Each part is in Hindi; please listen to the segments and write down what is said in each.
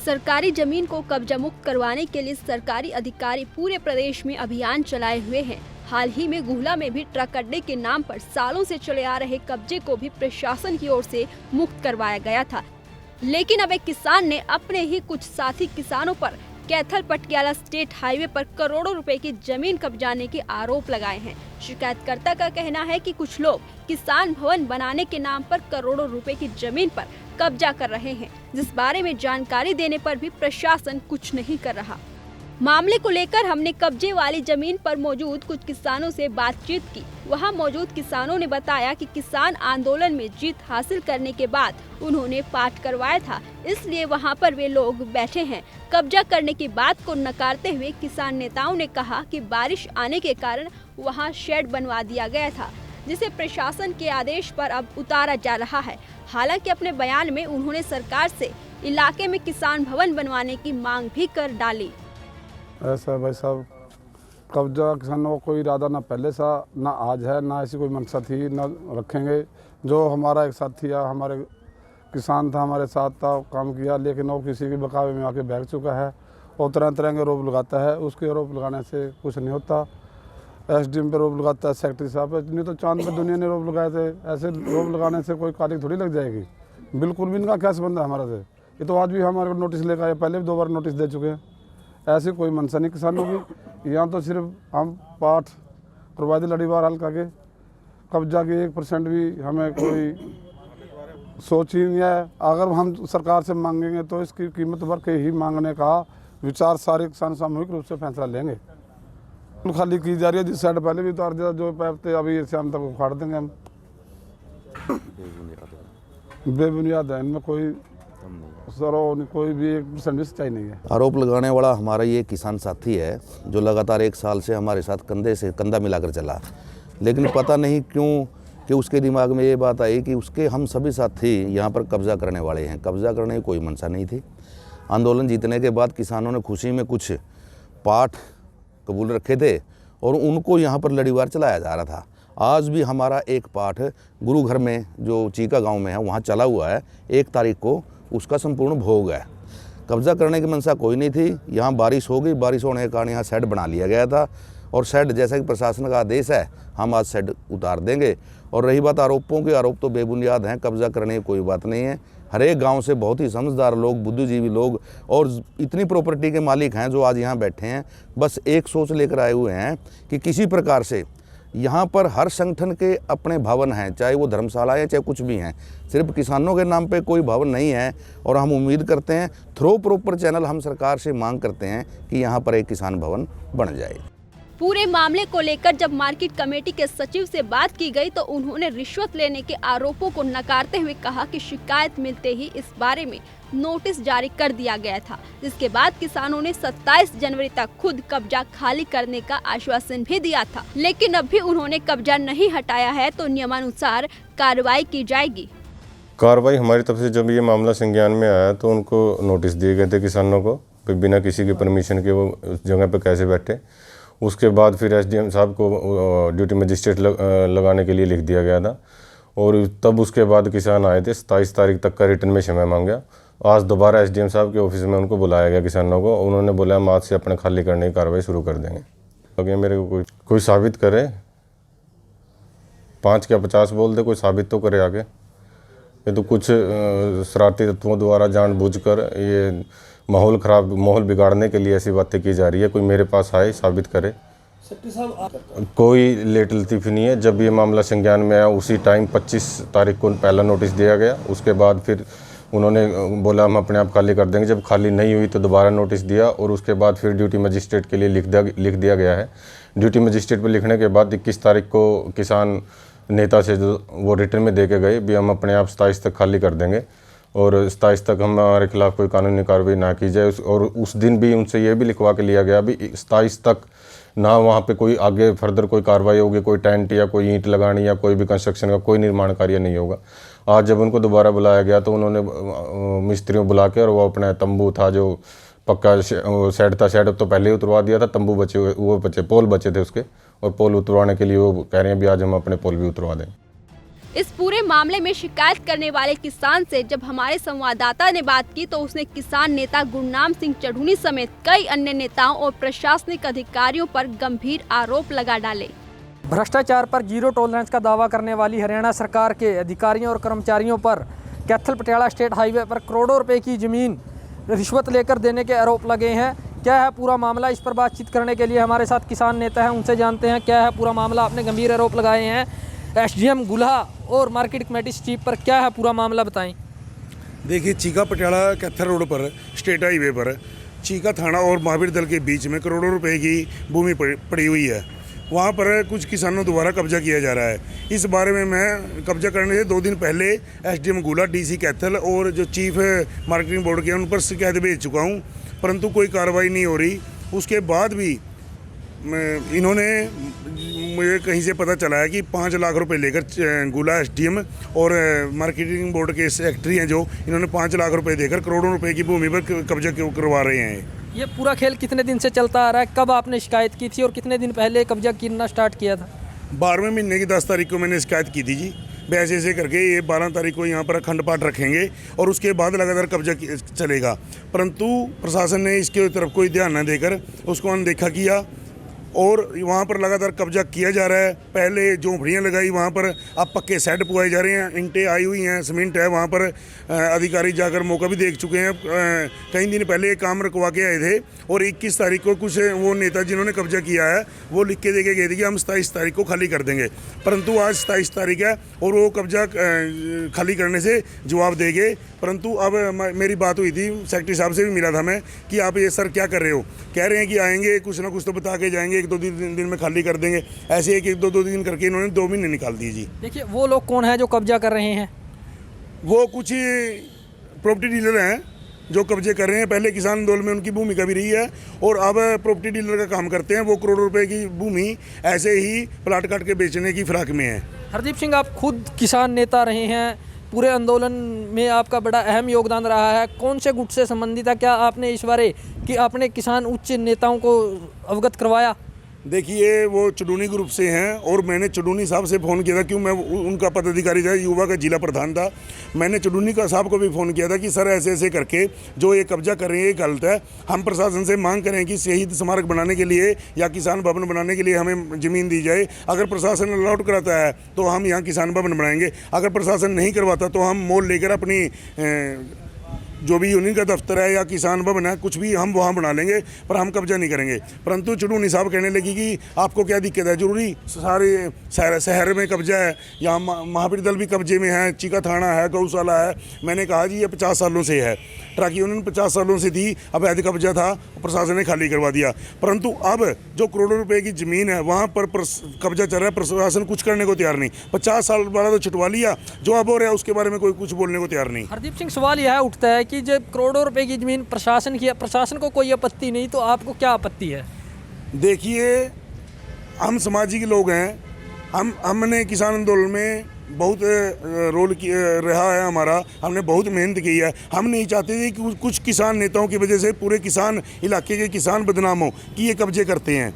सरकारी जमीन को कब्जा मुक्त करवाने के लिए सरकारी अधिकारी पूरे प्रदेश में अभियान चलाए हुए हैं। हाल ही में गुहला में भी ट्रक अड्डे के नाम पर सालों से चले आ रहे कब्जे को भी प्रशासन की ओर से मुक्त करवाया गया था, लेकिन अब एक किसान ने अपने ही कुछ साथी किसानों पर कैथल पटियाला स्टेट हाईवे पर करोड़ों रुपए की जमीन कब्जाने के आरोप लगाए हैं। शिकायतकर्ता का कहना है कि कुछ लोग किसान भवन बनाने के नाम पर करोड़ों रुपए की जमीन पर कब्जा कर रहे हैं, जिस बारे में जानकारी देने पर भी प्रशासन कुछ नहीं कर रहा। मामले को लेकर हमने कब्जे वाली जमीन पर मौजूद कुछ किसानों से बातचीत की। वहां मौजूद किसानों ने बताया कि किसान आंदोलन में जीत हासिल करने के बाद उन्होंने पाठ करवाया था, इसलिए वहां पर वे लोग बैठे हैं। कब्जा करने की बात को नकारते हुए किसान नेताओं ने कहा कि बारिश आने के कारण वहां शेड बनवा दिया गया था, जिसे प्रशासन के आदेश पर अब उतारा जा रहा है। हालांकि अपने बयान में उन्होंने सरकार से इलाके में किसान भवन बनवाने की मांग भी कर डाली। ऐसा भाई साहब, कब्जा किसानों को कोई इरादा ना पहले सा ना आज है, ना ऐसी कोई मंशा थी, ना रखेंगे। जो हमारा एक साथी है, हमारे किसान था, हमारे साथ था, काम किया, लेकिन वो किसी के बकावे में आके बैठ चुका है और तरह तरह के आरोप लगाता है। उसके आरोप लगाने से कुछ नहीं होता। एसडीएम पे आरोप लगाता है, सेक्रेटरी साहब पे, नहीं तो चांद पे दुनिया ने आरोप लगाए थे। ऐसे आरोप लगाने से कोई कार्रवाई थोड़ी लग जाएगी। बिल्कुल भी इनका क्या संबंध है हमारा से। ये तो आज भी हमारे को नोटिस लेकर आए, पहले भी 2 बार नोटिस दे चुके हैं। ऐसी कोई मंशा नहीं किसानों की। यहाँ तो सिर्फ हम पाठ करवा दे लड़ीवार हल करके, कब्जा की 1% भी हमें कोई सोच ही नहीं है। अगर हम सरकार से मांगेंगे तो इसकी कीमत भर के ही मांगने का विचार सारे किसान सामूहिक रूप से फैसला लेंगे। खाली की जा रही है, जिस साइड पहले भी उतार दिया, जो पैप थे अभी शाम तक उखाड़ देंगे हम। बेबुनियाद है, इनमें कोई कोई भी 1% भी सच्चाई नहीं है। आरोप लगाने वाला हमारा ये किसान साथी है, जो लगातार 1 साल से हमारे साथ कंधे से कंधा मिलाकर चला, लेकिन पता नहीं क्यों कि उसके दिमाग में ये बात आई कि उसके हम सभी साथी यहाँ पर कब्जा करने वाले हैं। कब्जा करने की कोई मंशा नहीं थी। आंदोलन जीतने के बाद किसानों ने खुशी में कुछ पाठ कबूल रखे थे और उनको यहाँ पर लड़ीवार चलाया जा रहा था। आज भी हमारा एक पाठ गुरु घर में, जो चीका गांव में है, वहाँ चला हुआ है। 1 तारीख को उसका संपूर्ण भोग है। कब्जा करने की मंशा कोई नहीं थी। यहाँ बारिश हो गई, बारिश होने के कारण यहाँ शेड बना लिया गया था और शेड, जैसा कि प्रशासन का आदेश है, हम आज शेड उतार देंगे। और रही बात आरोपों की, आरोप तो बेबुनियाद हैं। कब्जा करने की कोई बात नहीं है। हर एक गांव से बहुत ही समझदार लोग, बुद्धिजीवी लोग और इतनी प्रॉपर्टी के मालिक हैं जो आज यहाँ बैठे हैं, बस एक सोच लेकर आए हुए हैं कि किसी प्रकार से यहाँ पर हर संगठन के अपने भवन हैं, चाहे वो धर्मशाला है चाहे कुछ भी हैं। सिर्फ किसानों के नाम पे कोई भवन नहीं है। और हम उम्मीद करते हैं, थ्रू प्रॉपर चैनल हम सरकार से मांग करते हैं कि यहाँ पर एक किसान भवन बन जाए। पूरे मामले को लेकर जब मार्केट कमेटी के सचिव से बात की गई तो उन्होंने रिश्वत लेने के आरोपों को नकारते हुए कहा कि शिकायत मिलते ही इस बारे में नोटिस जारी कर दिया गया था, जिसके बाद किसानों ने 27 जनवरी तक खुद कब्जा खाली करने का आश्वासन भी दिया था, लेकिन अब भी उन्होंने कब्जा नहीं हटाया है तो नियमानुसार कार्रवाई की जाएगी। कार्रवाई हमारी तरफ से जब ये मामला संज्ञान में आया तो उनको नोटिस दिए गए थे किसानों को, बिना किसी के परमिशन के वो उस जगह पर कैसे बैठे। उसके बाद फिर एसडीएम साहब को ड्यूटी मजिस्ट्रेट लगाने के लिए लिख दिया गया था और तब उसके बाद किसान आए थे। 27 तारीख तक का रिटर्न में समय मांगा। आज दोबारा एसडीएम साहब के ऑफिस में उनको बुलाया गया किसानों को। उन्होंने बोला हम आज से अपने खाली करने की कार्रवाई शुरू कर देंगे। अगर मेरे को कोई साबित करे, 5 क्या 50 बोल दे, कोई साबित तो करे आगे। ये तो कुछ शरारती तत्वों द्वारा जानबूझकर ये माहौल बिगाड़ने के लिए ऐसी बातें की जा रही है। कोई मेरे पास आए, साबित करे। कोई लेट लतीफ़ी नहीं है। जब ये मामला संज्ञान में आया उसी टाइम 25 तारीख को पहला नोटिस दिया गया। उसके बाद फिर उन्होंने बोला हम अपने आप खाली कर देंगे। जब खाली नहीं हुई तो दोबारा नोटिस दिया और उसके बाद फिर ड्यूटी मजिस्ट्रेट के लिए लिख दिया गया है। ड्यूटी मजिस्ट्रेट पर लिखने के बाद 21 तारीख को किसान नेता से जो वो रिटर्न में दे के गए भी हम अपने आप 27 तक खाली कर देंगे और 27 तक हमारे खिलाफ कोई कानूनी कार्रवाई ना की जाए। और उस दिन भी उनसे ये भी लिखवा के लिया गया भी 27 तक ना वहाँ पे कोई आगे फर्दर कोई कार्रवाई होगी, कोई टेंट या कोई ईंट लगानी या कोई भी कंस्ट्रक्शन का कोई निर्माण कार्य नहीं होगा। आज जब उनको दोबारा बुलाया गया तो उन्होंने मिस्त्रियों बुला के और वो अपना तंबू था जो पक्का शेड था, शेड तो पहले ही उतरवा दिया था, तंबू पोल बचे थे उसके, और पोल उतरवाने के लिए वो कह रहे हैं भी आज हम अपने पोल भी उतरवा दें। इस पूरे मामले में शिकायत करने वाले किसान से जब हमारे संवाददाता ने बात की तो उसने किसान नेता गुरनाम सिंह चढ़ूनी समेत कई अन्य नेताओं और प्रशासनिक अधिकारियों पर गंभीर आरोप लगा डाले। भ्रष्टाचार पर जीरो टॉलरेंस का दावा करने वाली हरियाणा सरकार के अधिकारियों और कर्मचारियों पर कैथल पटियाला स्टेट हाईवे पर करोड़ों रुपए की जमीन रिश्वत लेकर देने के आरोप लगे हैं। क्या है पूरा मामला, इस पर बातचीत करने के लिए हमारे साथ किसान नेता हैं, उनसे जानते हैं क्या है पूरा मामला। आपने गंभीर आरोप लगाए हैं एसडीएम गुल्हा और मार्केट कमेटी चीफ पर, क्या है पूरा मामला बताएं। देखिए, चीका पटियाला कैथल रोड पर स्टेट हाईवे पर चीका थाना और महावीर दल के बीच में करोड़ों रुपए की भूमि पड़ी हुई है। वहाँ पर कुछ किसानों द्वारा कब्जा किया जा रहा है। इस बारे में मैं कब्जा करने से 2 दिन पहले एसडीएम गुल्हा, डीसी कैथल और जो चीफ मार्केटिंग बोर्ड के उन पर शिकायत भेज चुका हूँ, परंतु कोई कार्रवाई नहीं हो रही। उसके बाद भी इन्होंने, मुझे कहीं से पता चला है कि 5 लाख रुपए लेकर गुल्हा एसडीएम और मार्केटिंग बोर्ड के सेक्रेटरी हैं, जो इन्होंने 5 लाख रुपए देकर करोड़ों रुपए की भूमि पर कब्जा करवा रहे हैं। ये पूरा खेल कितने दिन से चलता आ रहा है? कब आपने शिकायत की थी और कितने दिन पहले कब्जा करना स्टार्ट किया था? 12वें महीने की 10 तारीख को मैंने शिकायत की थी जी। वैसे ऐसे करके ये 12 तारीख को यहाँ पर अखंड पाठ रखेंगे और उसके बाद लगातार कब्जा चलेगा, परंतु प्रशासन ने इसके तरफ कोई ध्यान न देकर उसको अनदेखा किया और वहाँ पर लगातार कब्जा किया जा रहा है। पहले झोंपड़ियाँ लगाई, वहाँ पर अब पक्के सेट पुआए जा रहे हैं, इंटें आई हुई हैं, सीमेंट है। वहाँ पर अधिकारी जाकर मौका भी देख चुके हैं। कई दिन पहले एक काम रुकवा के आए थे और 21 तारीख को कुछ वो नेता जिन्होंने कब्जा किया है वो लिख के दे के गए थे कि हम 27 तारीख को खाली कर देंगे, परंतु आज 27 तारीख है और वो कब्जा खाली करने से जवाब देंगे। परंतु अब मेरी बात हुई थी, सेक्रेटरी साहब से भी मिला था मैं कि आप ये सर क्या कर रहे हो। कह रहे हैं कि आएंगे, कुछ ना कुछ तो बता के जाएंगे, 1-2 दिन में खाली कर देंगे। ऐसे 1-2 दिन करके इन्होंने 2 महीने निकाल दिए जी। देखिए, वो लोग कौन है जो कब्जा कर रहे हैं? वो कुछ प्रॉपर्टी डीलर हैं जो कब्जे कर रहे हैं। पहले किसान आंदोलन में उनकी भूमिका भी रही है और अब प्रॉपर्टी डीलर का काम करते हैं। वो करोड़ों रुपए की भूमि ऐसे ही प्लाट काट के बेचने की फिराक में है। हरदीप सिंह, आप खुद किसान नेता रहे हैं, पूरे आंदोलन में आपका बड़ा अहम योगदान रहा है। कौन से गुट से संबंधित है? क्या आपने इस बारे कि आपने किसान उच्च नेताओं को अवगत करवाया? देखिए, वो चुडूनी ग्रुप से हैं और मैंने चुडूनी साहब से फ़ोन किया था, क्यों मैं उनका पदाधिकारी था, युवा का जिला प्रधान था। मैंने चुडूनी का साहब को भी फ़ोन किया था कि सर ऐसे ऐसे करके जो ये कब्जा कर रहे हैं ये गलत है। हम प्रशासन से मांग करें कि शहीद स्मारक बनाने के लिए या किसान भवन बनाने के लिए हमें ज़मीन दी जाए। अगर प्रशासन अलाउड कराता है तो हम यहाँ किसान भवन बनाएंगे, अगर प्रशासन नहीं करवाता तो हम मोल लेकर अपनी जो भी यूनियन का दफ्तर है या किसान भवन है, कुछ भी हम वहाँ बना लेंगे, पर हम कब्जा नहीं करेंगे। परंतु चुडूनी साहब कहने लगी कि आपको क्या दिक्कत है, जरूरी सारे शहर में कब्जा है, यहाँ महावीर दल भी कब्जे में है, चीका थाना है, गौशाला है। मैंने कहा जी ये 50 सालों से है, ट्रक यूनियन 50 सालों से थी, अवैध कब्जा था, प्रशासन ने खाली करवा दिया। परंतु अब जो करोड़ों रुपए की ज़मीन है वहाँ पर कब्जा चल रहा है, प्रशासन कुछ करने को तैयार नहीं। 50 साल वाला तो छुटवा लिया, जो अब हो रहा है उसके बारे में कोई कुछ बोलने को तैयार नहीं। हरदीप सिंह, सवाल यह उठता है कि जब करोड़ों रुपए की जमीन प्रशासन की है, प्रशासन को कोई आपत्ति नहीं, तो आपको क्या आपत्ति है? देखिए, हम सामाजिक लोग हैं, हमने किसान आंदोलन में बहुत रोल रहा है हमारा, हमने बहुत मेहनत की है। हम नहीं चाहते थे कि कुछ किसान नेताओं की वजह से पूरे किसान इलाके के किसान बदनाम हो कि ये कब्जे करते हैं।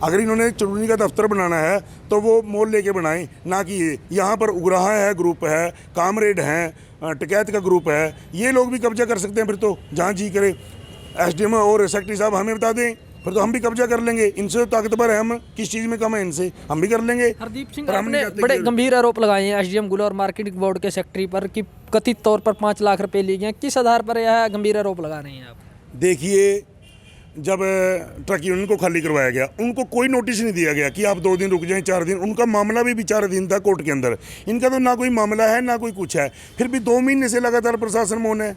अगर इन्होंने चुडूनी का दफ्तर बनाना है तो वो मोल लेके बनाएं, ना कि ये यहाँ पर उग्राहा है, ग्रुप है, कामरेड हैं, टिकैत का ग्रुप है, ये लोग भी कब्जा कर सकते हैं। फिर तो जहाँ जी करे एसडीएम और सेक्रेटरी साहब हमें बता दें, फिर तो हम भी कब्जा कर लेंगे। इनसे ताकतवर है, हम किस चीज़ में कम है इनसे, हम भी कर लेंगे। हरदीप सिंह, आपने बड़े गंभीर आरोप लगाए हैं एसडीएम गुल्हा और मार्केटिंग बोर्ड के सेक्रेटरी पर कि कथित तौर पर 5 लाख रुपए लिए गए। किस आधार पर यह गंभीर आरोप लगा रहे हैं आप? देखिए, जब ट्रक यूनियन को खाली करवाया गया, उनको कोई नोटिस नहीं दिया गया कि आप 2 दिन रुक जाएं, 4 दिन। उनका मामला भी 4 दिन था कोर्ट के अंदर। इनका तो ना कोई मामला है ना कोई कुछ है, फिर भी 2 महीने से लगातार प्रशासन मौन है।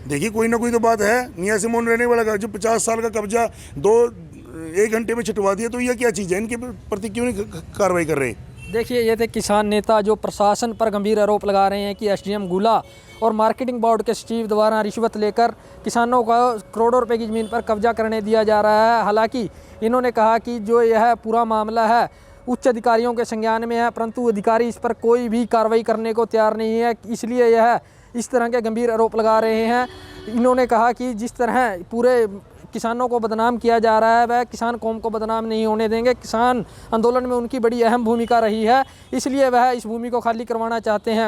देखिए, कोई ना कोई तो बात है, निया से मौन रहने वाला का। जो 50 साल का कब्जा 1 घंटे में छुटवा दिया, तो यह क्या चीज़ है? इनके प्रति क्यों नहीं कार्रवाई कर रहे? देखिए, ये थे किसान नेता जो प्रशासन पर गंभीर आरोप लगा रहे हैं कि एसडीएम गुल्हा और मार्केटिंग बोर्ड के सचिव द्वारा रिश्वत लेकर किसानों को करोड़ों रुपए की ज़मीन पर कब्जा करने दिया जा रहा है। हालांकि इन्होंने कहा कि जो यह पूरा मामला है उच्च अधिकारियों के संज्ञान में है, परंतु अधिकारी इस पर कोई भी कार्रवाई करने को तैयार नहीं है, इसलिए यह इस तरह के गंभीर आरोप लगा रहे हैं। इन्होंने कहा कि जिस तरह पूरे किसानों को बदनाम किया जा रहा है वह किसान कौम को बदनाम नहीं होने देंगे। किसान आंदोलन में उनकी बड़ी अहम भूमिका रही है, इसलिए वह इस भूमि को खाली करवाना चाहते हैं।